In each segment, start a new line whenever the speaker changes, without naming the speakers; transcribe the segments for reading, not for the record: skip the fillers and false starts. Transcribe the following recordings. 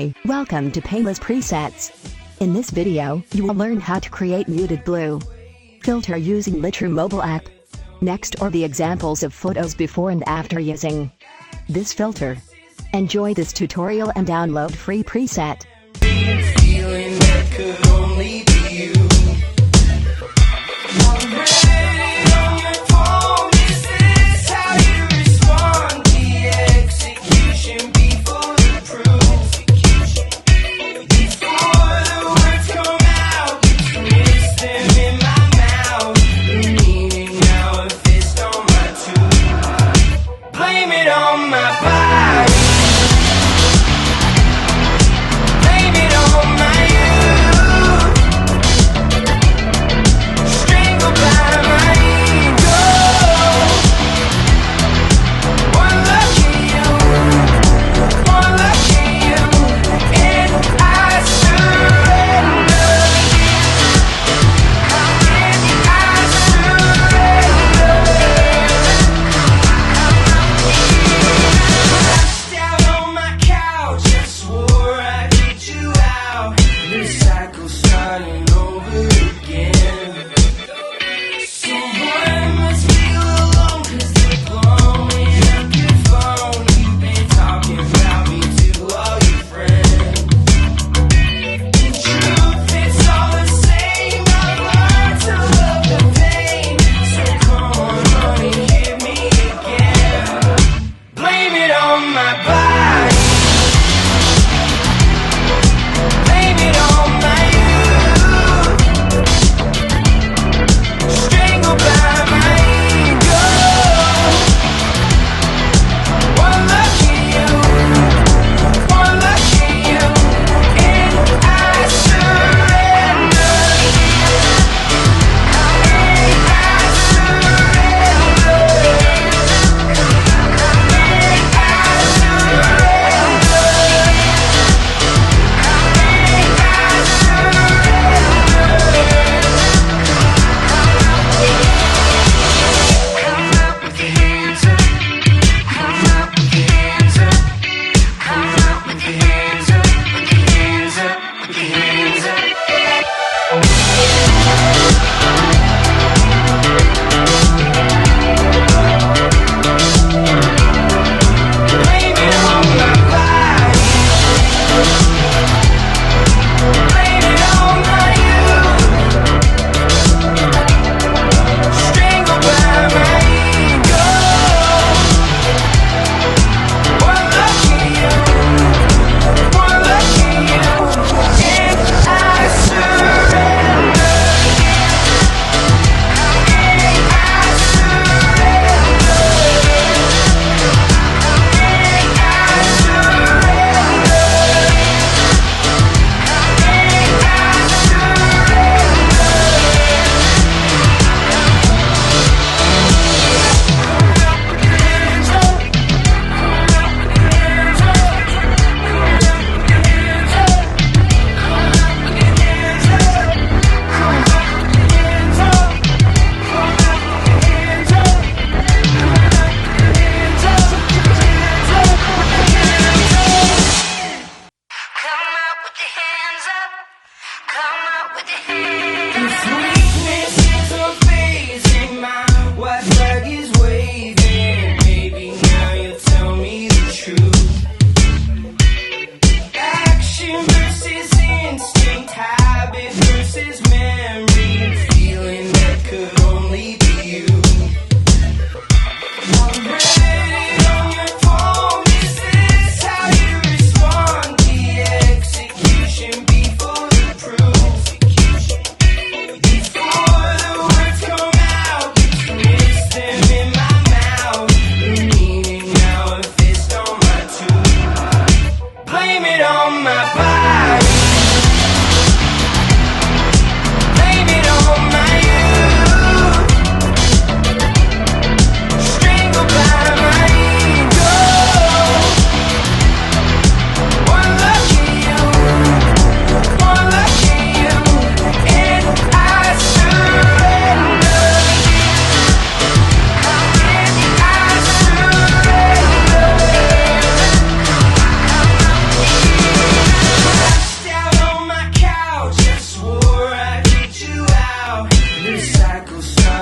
Hi, welcome to Painless Presets. In this video, you will learn how to create muted blue filter using Lightroom mobile app. Next are the examples of photos before and after using this filter. Enjoy this tutorial and download free preset.
Feeling that could only be you.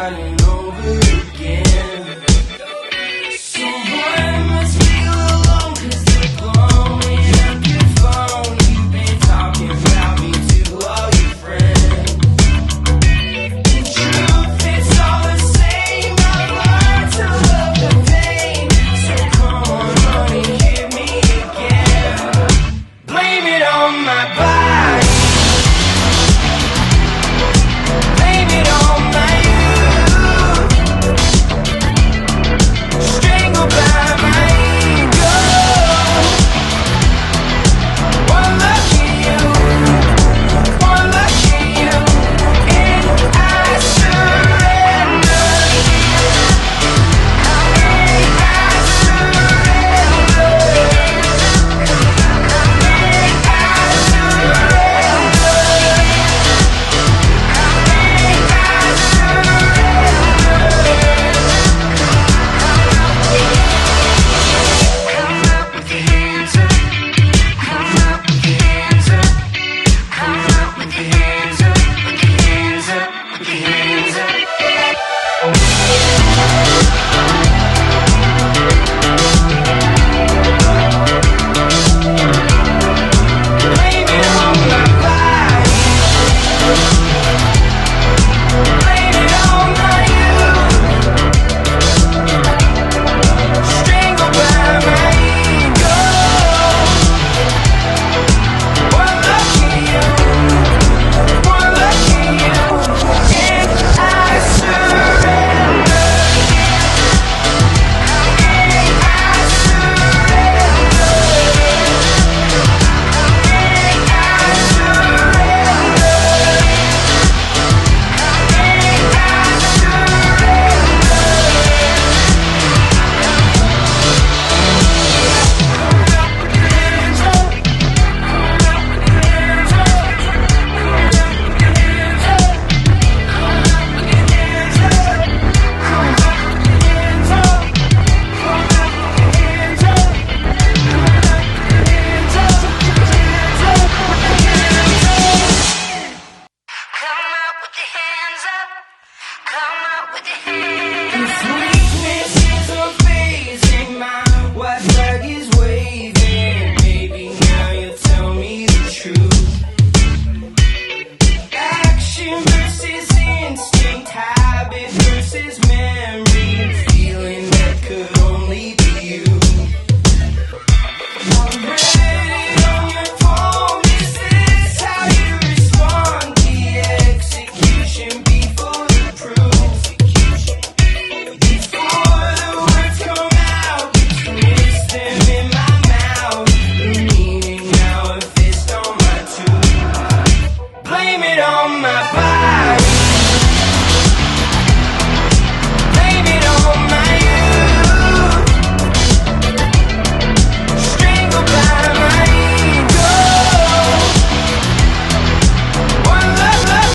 starting over again. Someone must feel alone, 'cause they're blowing up your phone. You've been talking about me to all your friends. In truth, it's all the same. I've learned to love the pain. So come on, honey, hit me again. Blame it on my body. Blame it on my youth. Strangled by my ego. One look at you, one look at you, and I surrender. Hands up,